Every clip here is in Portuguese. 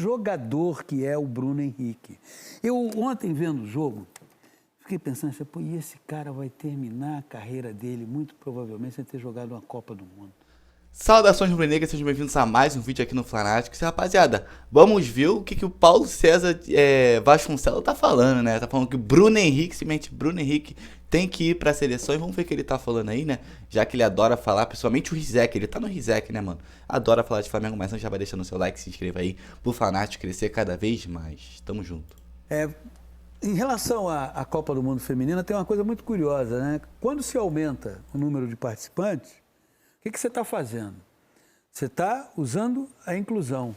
Jogador que é o Bruno Henrique. Eu ontem vendo o jogo, fiquei pensando, pô, e esse cara vai terminar a carreira dele muito provavelmente sem ter jogado uma Copa do Mundo. Saudações rubro-negras, sejam bem-vindos a mais um vídeo aqui no Fanáticos. Rapaziada, vamos ver o que o Paulo César Vasconcelos tá falando, né? Tá falando que o Bruno Henrique, simplesmente Bruno Henrique, tem que ir pra seleção. E vamos ver o que ele tá falando aí, né? Já que ele adora falar, principalmente o Rizek, ele tá no Rizek, né, mano? Adora falar de Flamengo, mas antes já vai deixando o seu like, se inscreva aí pro Fanático crescer cada vez mais. Tamo junto. Em relação à Copa do Mundo Feminina, tem uma coisa muito curiosa, né? Quando se aumenta o número de participantes, o que você está fazendo? Você está usando a inclusão.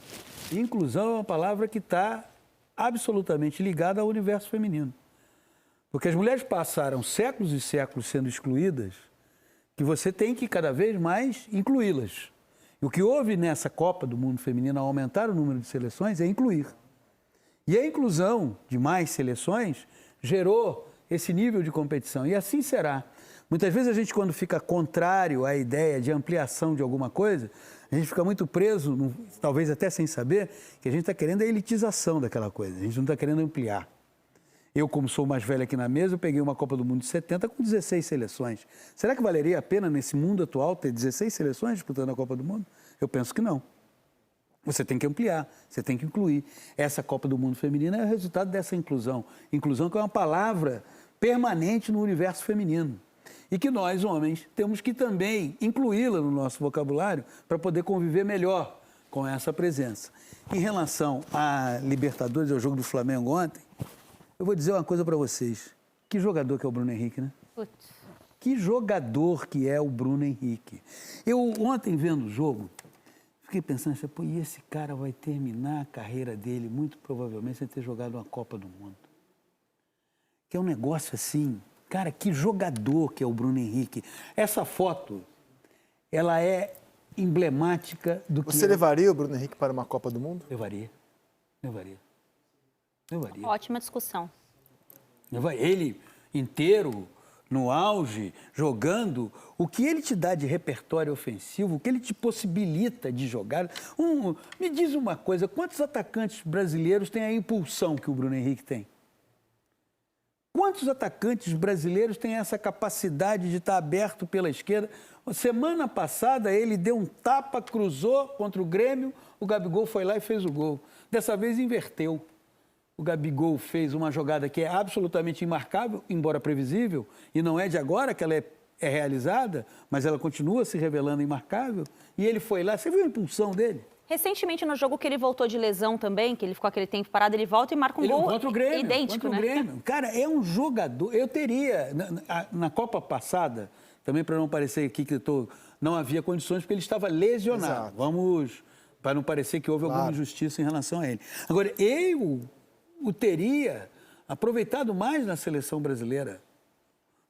E inclusão é uma palavra que está absolutamente ligada ao universo feminino. Porque as mulheres passaram séculos e séculos sendo excluídas, que você tem que cada vez mais incluí-las. E o que houve nessa Copa do Mundo Feminino ao aumentar o número de seleções é incluir. E a inclusão de mais seleções gerou esse nível de competição. E assim será. Muitas vezes a gente, quando fica contrário à ideia de ampliação de alguma coisa, a gente fica muito preso, talvez até sem saber, que a gente está querendo a elitização daquela coisa. A gente não está querendo ampliar. Eu, como sou o mais velho aqui na mesa, eu peguei uma Copa do Mundo de 70 com 16 seleções. Será que valeria a pena, nesse mundo atual, ter 16 seleções disputando a Copa do Mundo? Eu penso que não. Você tem que ampliar, você tem que incluir. Essa Copa do Mundo Feminina é o resultado dessa inclusão. Inclusão que é uma palavra permanente no universo feminino. E que nós, homens, temos que também incluí-la no nosso vocabulário para poder conviver melhor com essa presença. Em relação à Libertadores, ao jogo do Flamengo ontem, eu vou dizer uma coisa para vocês. Que jogador que é o Bruno Henrique, né? Putz. Que jogador que é o Bruno Henrique. Eu ontem vendo o jogo, fiquei pensando, pô, e esse cara vai terminar a carreira dele muito provavelmente sem ter jogado uma Copa do Mundo. Que é um negócio assim... Cara, que jogador que é o Bruno Henrique. Essa foto, ela é emblemática do que... Você levaria o Bruno Henrique para uma Copa do Mundo? Levaria. Ótima discussão. Ele inteiro, no auge, jogando, o que ele te dá de repertório ofensivo, o que ele te possibilita de jogar. Me diz uma coisa, quantos atacantes brasileiros têm a impulsão que o Bruno Henrique tem? Quantos atacantes brasileiros têm essa capacidade de estar aberto pela esquerda? Semana passada ele deu um tapa, cruzou contra o Grêmio, o Gabigol foi lá e fez o gol. Dessa vez inverteu. O Gabigol fez uma jogada que é absolutamente imarcável, embora previsível, e não é de agora que ela é realizada, mas ela continua se revelando imarcável, e ele foi lá. Você viu a impulsão dele? Recentemente, no jogo que ele voltou de lesão também, que ele ficou aquele tempo parado, ele volta e marca um gol contra o Grêmio, idêntico, contra o Grêmio. Cara, é um jogador... Eu teria, na Copa passada, também para não parecer aqui que não havia condições, porque ele estava lesionado. Exato. Para não parecer que houve alguma injustiça em relação a ele. Agora, eu o teria aproveitado mais na seleção brasileira.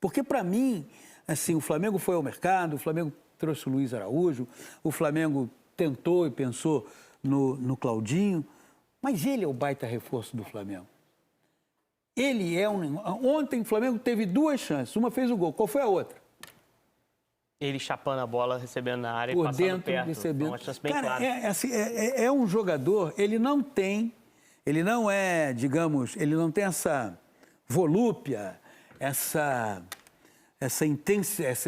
Porque, para mim, assim, o Flamengo foi ao mercado, o Flamengo trouxe o Luiz Araújo, o Flamengo tentou e pensou no Claudinho, mas ele é o baita reforço do Flamengo. Ele é Ontem o Flamengo teve duas chances, uma fez o gol, qual foi a outra? Ele chapando a bola, recebendo na área e Por passando dentro, perto. recebendo. Uma chance bem Cara, clara. é um jogador, ele não tem essa volúpia,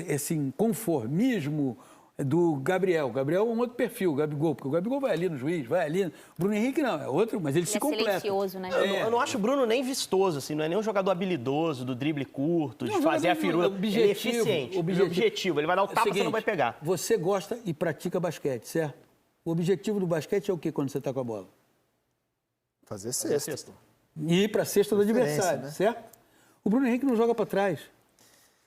esse inconformismo do Gabriel. O Gabriel é um outro perfil, o Gabigol, porque o Gabigol vai ali no juiz, vai ali. O Bruno Henrique não, é outro, mas ele se completa. É silencioso, né? Eu não acho o Bruno nem vistoso, assim, não é nem um jogador habilidoso, do drible curto, de fazer a firula. Ele é eficiente, objetivo. Ele vai dar o tapa, você não vai pegar. Você gosta e pratica basquete, certo? O objetivo do basquete é o que quando você está com a bola? Fazer cesta. E ir para a cesta do adversário, né? Certo? O Bruno Henrique não joga para trás.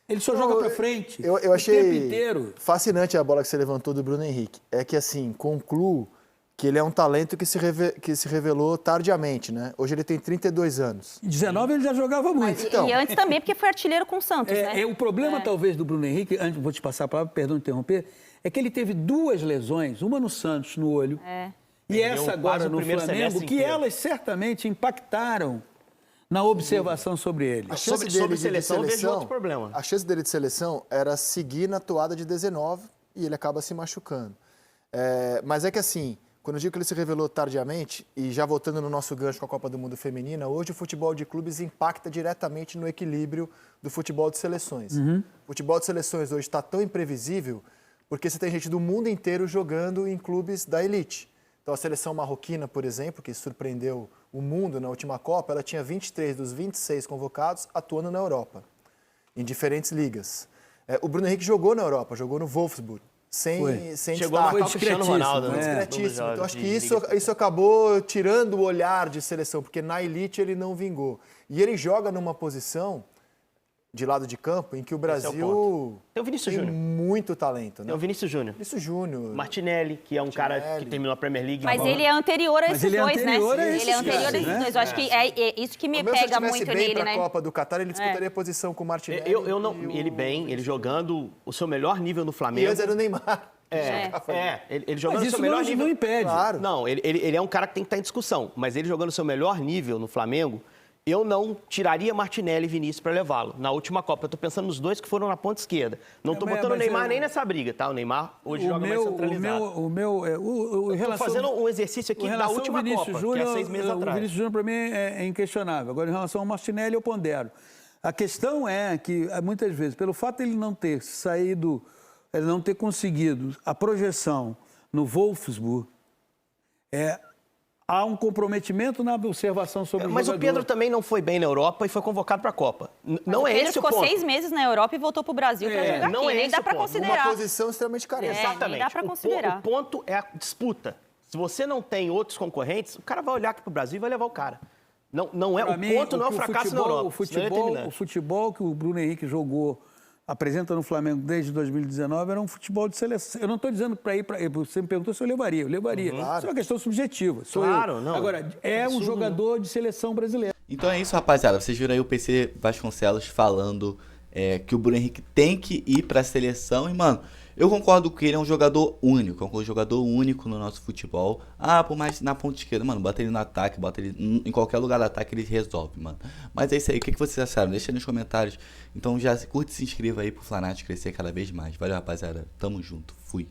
Ele só joga para frente. Eu achei o tempo inteiro. Fascinante a bola que você levantou do Bruno Henrique. É que, assim, concluo que ele é um talento que se revelou tardiamente, né? Hoje ele tem 32 anos. Em 19 ele já jogava muito. E antes também, porque foi artilheiro com o Santos, né? O problema, talvez, do Bruno Henrique, antes vou te passar a palavra, perdão de interromper, é que ele teve duas lesões, uma no Santos, no olho, e essa agora no Flamengo, que elas certamente impactaram na observação sobre ele. Sobre seleção, eu vejo outro problema. A chance dele de seleção era seguir na toada de 19 e ele acaba se machucando. Mas é que assim, Quando eu digo que ele se revelou tardiamente, e já voltando no nosso gancho com a Copa do Mundo Feminina, hoje o futebol de clubes impacta diretamente no equilíbrio do futebol de seleções. O futebol de seleções hoje está tão imprevisível porque você tem gente do mundo inteiro jogando em clubes da elite. Então a seleção marroquina, por exemplo, que surpreendeu o mundo na última Copa, ela tinha 23 dos 26 convocados atuando na Europa, em diferentes ligas. O Bruno Henrique jogou na Europa, jogou no Wolfsburg. Sem Chegou a marcar o Cristiano Ronaldo, né? Discretíssimo. Então, acho que isso acabou tirando o olhar de seleção, porque na elite ele não vingou. E ele joga numa posição de lado de campo em que o Brasil tem o Vinícius Júnior. Muito talento. Né? Tem o Vinícius Júnior. Vinícius Júnior. Martinelli, que é um cara que terminou a Premier League. Mas ele é anterior a esses dois, né? Ele é anterior a esses né? dois. Eu acho que é isso que me pega muito bem nele, pra né? Copa do Catar, ele disputaria posição com o Martinelli. Ele jogando o seu melhor nível no Flamengo. E antes era o Neymar. Ele jogando Mas o seu isso melhor nível. não impede. Claro. Não, ele é um cara que tem que estar em discussão. Mas ele jogando o seu melhor nível no Flamengo, eu não tiraria Martinelli e Vinícius para levá-lo. Na última Copa, eu estou pensando nos dois que foram na ponta esquerda. Não estou botando o Neymar nem nessa briga, tá? O Neymar hoje joga mais centralizado. Estou fazendo um exercício aqui da última Copa, Júnior, que é 6 meses atrás. O Vinícius Júnior, para mim, é inquestionável. Agora, em relação ao Martinelli, eu pondero. A questão é que, muitas vezes, pelo fato de ele não ter saído, ele não ter conseguido a projeção no Wolfsburg, há um comprometimento na observação sobre o Mas jogador. o Pedro também não foi bem na Europa e foi convocado para a Copa. Não é esse o ponto. Ele ficou 6 meses na Europa e voltou para o Brasil para jogar não aqui. Nem dá para considerar. Uma posição extremamente carente. Exatamente. Nem dá para considerar. O ponto é a disputa. Se você não tem outros concorrentes, o cara vai olhar aqui para o Brasil e vai levar o cara. Não é, o ponto não é o fracasso na Europa. O futebol que o Bruno Henrique jogou, apresenta no Flamengo desde 2019, era um futebol de seleção. Eu não estou dizendo para ir para... Você me perguntou se eu levaria. Eu levaria. Claro. Isso é uma questão subjetiva. Não. Agora, um jogador de seleção brasileira. Então é isso, rapaziada. Vocês viram aí o PC Vasconcelos falando que o Bruno Henrique tem que ir para a seleção. E, mano, eu concordo que ele é um jogador único. É um jogador único no nosso futebol. Por mais na ponta esquerda, mano, bota ele no ataque, bota ele em qualquer lugar do ataque, ele resolve, mano. Mas é isso aí. O que vocês acharam? Deixa aí nos comentários. Então já curte e se inscreva aí pro Flanático crescer cada vez mais. Valeu, rapaziada. Tamo junto. Fui.